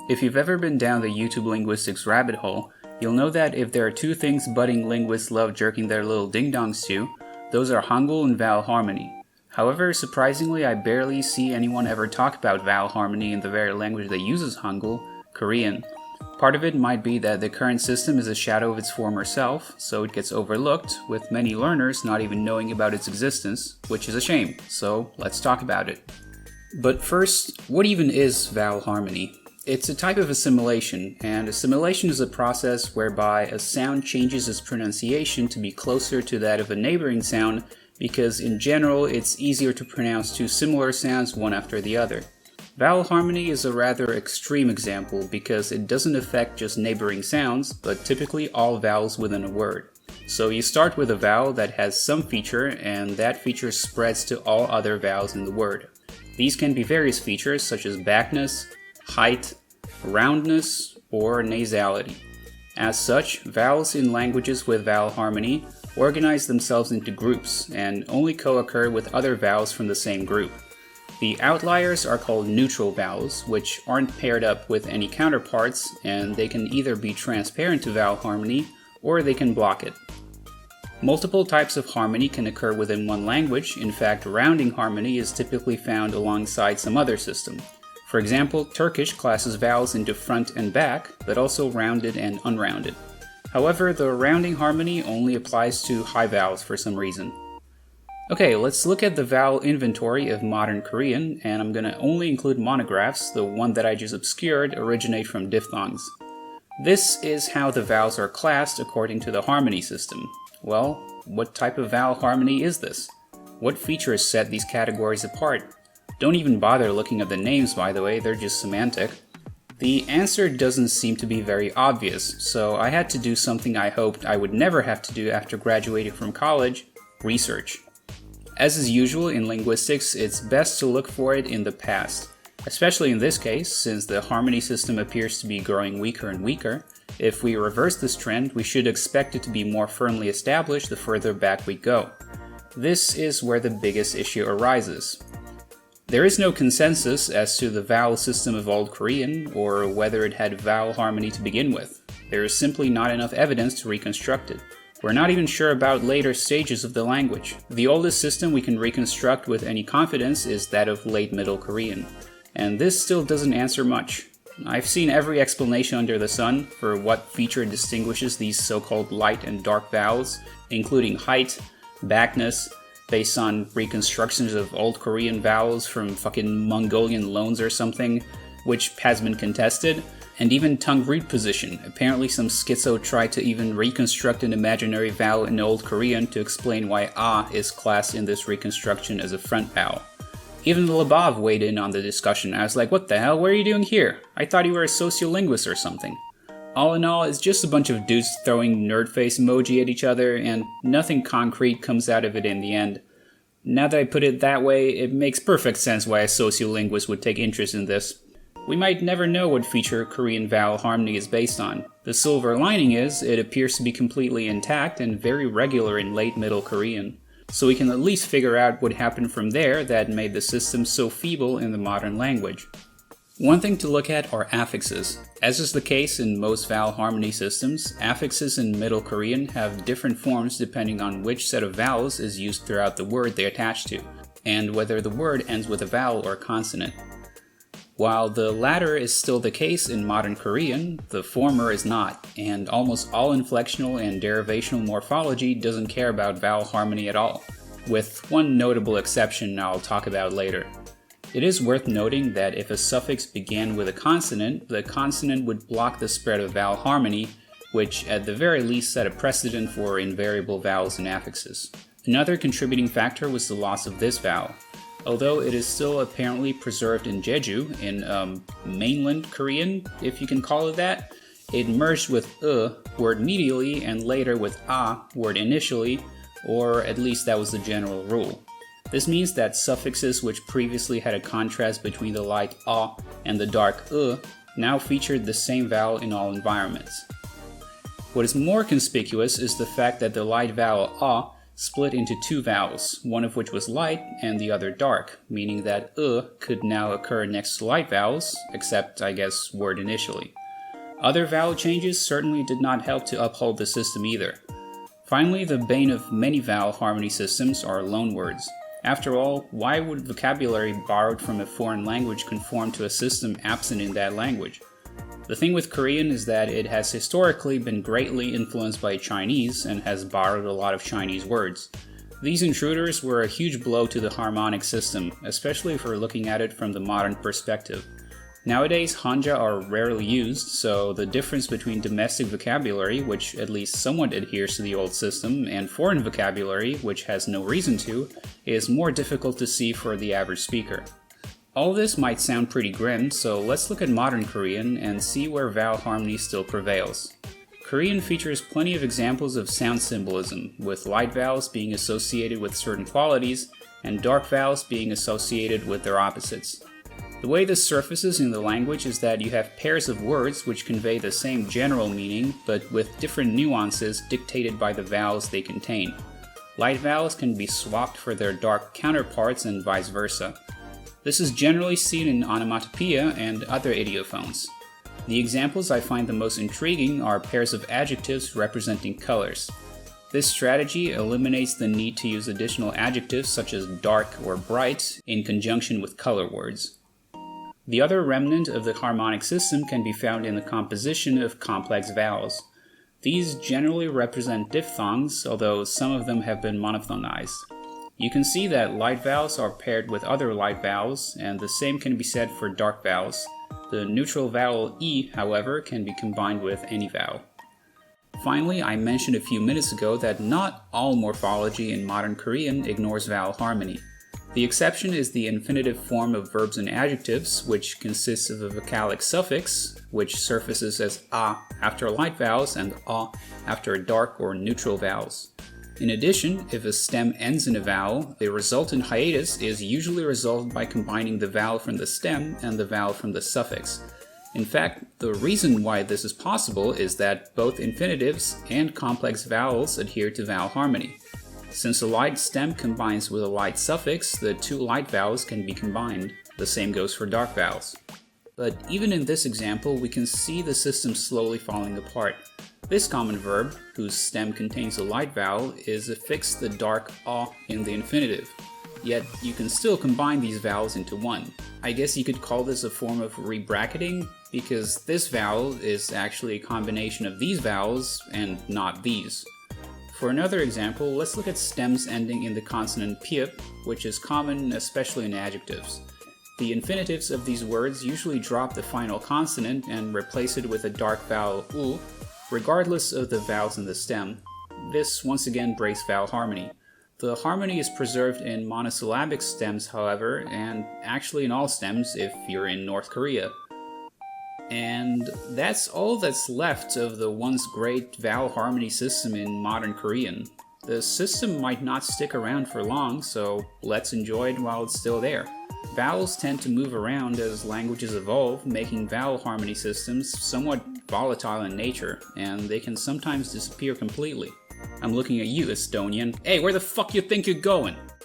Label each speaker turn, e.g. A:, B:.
A: If you've ever been down the YouTube linguistics rabbit hole, you'll know that if there are two things budding linguists love jerking their little ding-dongs to, those are Hangul and vowel harmony. However, surprisingly, I barely see anyone ever talk about vowel harmony in the very language that uses Hangul, Korean. Part of it might be that the current system is a shadow of its former self, so it gets overlooked, with many learners not even knowing about its existence, which is a shame, so let's talk about it. But first, what even is vowel harmony? It's a type of assimilation, and assimilation is a process whereby a sound changes its pronunciation to be closer to that of a neighboring sound because in general it's easier to pronounce two similar sounds one after the other. Vowel harmony is a rather extreme example because it doesn't affect just neighboring sounds, but typically all vowels within a word. So you start with a vowel that has some feature, and that feature spreads to all other vowels in the word. These can be various features such as backness, height, roundness, or nasality. As such, vowels in languages with vowel harmony organize themselves into groups and only co-occur with other vowels from the same group. The outliers are called neutral vowels, which aren't paired up with any counterparts, and they can either be transparent to vowel harmony or they can block it. Multiple types of harmony can occur within one language. In fact, rounding harmony is typically found alongside some other system. For example, Turkish classes vowels into front and back, but also rounded and unrounded. However, the rounding harmony only applies to high vowels for some reason. Okay, let's look at the vowel inventory of modern Korean, and I'm gonna only include monographs. The one that I just obscured originate from diphthongs. This is how the vowels are classed according to the harmony system. Well, what type of vowel harmony is this? What features set these categories apart? Don't even bother looking at the names, by the way, they're just semantic. The answer doesn't seem to be very obvious, so I had to do something I hoped I would never have to do after graduating from college: research. As is usual in linguistics, it's best to look for it in the past. Especially in this case, since the harmony system appears to be growing weaker and weaker. If we reverse this trend, we should expect it to be more firmly established the further back we go. This is where the biggest issue arises. There is no consensus as to the vowel system of Old Korean, or whether it had vowel harmony to begin with. There is simply not enough evidence to reconstruct it. We're not even sure about later stages of the language. The oldest system we can reconstruct with any confidence is that of Late Middle Korean. And this still doesn't answer much. I've seen every explanation under the sun for what feature distinguishes these so-called light and dark vowels, including height, backness, based on reconstructions of Old Korean vowels from fucking Mongolian loans or something, which has been contested, and even tongue root position. Apparently some schizo tried to even reconstruct an imaginary vowel in Old Korean to explain why ah is classed in this reconstruction as a front vowel. Even Labov weighed in on the discussion. I was like, what the hell, what are you doing here? I thought you were a sociolinguist or something. All in all, it's just a bunch of dudes throwing nerd face emoji at each other, and nothing concrete comes out of it in the end. Now that I put it that way, it makes perfect sense why a sociolinguist would take interest in this. We might never know what feature Korean vowel harmony is based on. The silver lining is, it appears to be completely intact and very regular in Late Middle Korean. So we can at least figure out what happened from there that made the system so feeble in the modern language. One thing to look at are affixes. As is the case in most vowel harmony systems, affixes in Middle Korean have different forms depending on which set of vowels is used throughout the word they attach to, and whether the word ends with a vowel or consonant. While the latter is still the case in modern Korean, the former is not, and almost all inflectional and derivational morphology doesn't care about vowel harmony at all, with one notable exception I'll talk about later. It is worth noting that if a suffix began with a consonant, the consonant would block the spread of vowel harmony, which at the very least set a precedent for invariable vowels and affixes. Another contributing factor was the loss of this vowel. Although it is still apparently preserved in Jeju, in mainland Korean, if you can call it that, it merged with word medially and later with word initially, or at least that was the general rule. This means that suffixes which previously had a contrast between the light a and the dark now featured the same vowel in all environments. What is more conspicuous is the fact that the light vowel a split into two vowels, one of which was light and the other dark, meaning that could now occur next to light vowels, except, I guess, word initially. Other vowel changes certainly did not help to uphold the system either. Finally, the bane of many vowel harmony systems are loanwords. After all, why would vocabulary borrowed from a foreign language conform to a system absent in that language? The thing with Korean is that it has historically been greatly influenced by Chinese and has borrowed a lot of Chinese words. These intruders were a huge blow to the harmonic system, especially if we're looking at it from the modern perspective. Nowadays, Hanja are rarely used, so the difference between domestic vocabulary, which at least somewhat adheres to the old system, and foreign vocabulary, which has no reason to, is more difficult to see for the average speaker. All this might sound pretty grim, so let's look at modern Korean and see where vowel harmony still prevails. Korean features plenty of examples of sound symbolism, with light vowels being associated with certain qualities, and dark vowels being associated with their opposites. The way this surfaces in the language is that you have pairs of words which convey the same general meaning, but with different nuances dictated by the vowels they contain. Light vowels can be swapped for their dark counterparts and vice versa. This is generally seen in onomatopoeia and other idiophones. The examples I find the most intriguing are pairs of adjectives representing colors. This strategy eliminates the need to use additional adjectives such as dark or bright in conjunction with color words. The other remnant of the harmonic system can be found in the composition of complex vowels. These generally represent diphthongs, although some of them have been monophthongized. You can see that light vowels are paired with other light vowels, and the same can be said for dark vowels. The neutral vowel E, however, can be combined with any vowel. Finally, I mentioned a few minutes ago that not all morphology in modern Korean ignores vowel harmony. The exception is the infinitive form of verbs and adjectives, which consists of a vocalic suffix, which surfaces as a after light vowels and a after dark or neutral vowels. In addition, if a stem ends in a vowel, the resultant hiatus is usually resolved by combining the vowel from the stem and the vowel from the suffix. In fact, the reason why this is possible is that both infinitives and complex vowels adhere to vowel harmony. Since a light stem combines with a light suffix, the two light vowels can be combined. The same goes for dark vowels. But even in this example, we can see the system slowly falling apart. This common verb, whose stem contains a light vowel, is affixed the dark a in the infinitive. Yet you can still combine these vowels into one. I guess you could call this a form of rebracketing, because this vowel is actually a combination of these vowels and not these. For another example, let's look at stems ending in the consonant pip, which is common especially in adjectives. The infinitives of these words usually drop the final consonant and replace it with a dark vowel u, regardless of the vowels in the stem. This once again breaks vowel harmony. The harmony is preserved in monosyllabic stems, however, and actually in all stems if you're in North Korea. And that's all that's left of the once great vowel harmony system in modern Korean. The system might not stick around for long, so let's enjoy it while it's still there. Vowels tend to move around as languages evolve, making vowel harmony systems somewhat volatile in nature, and they can sometimes disappear completely. I'm looking at you, Estonian. Hey, where the fuck you think you're going?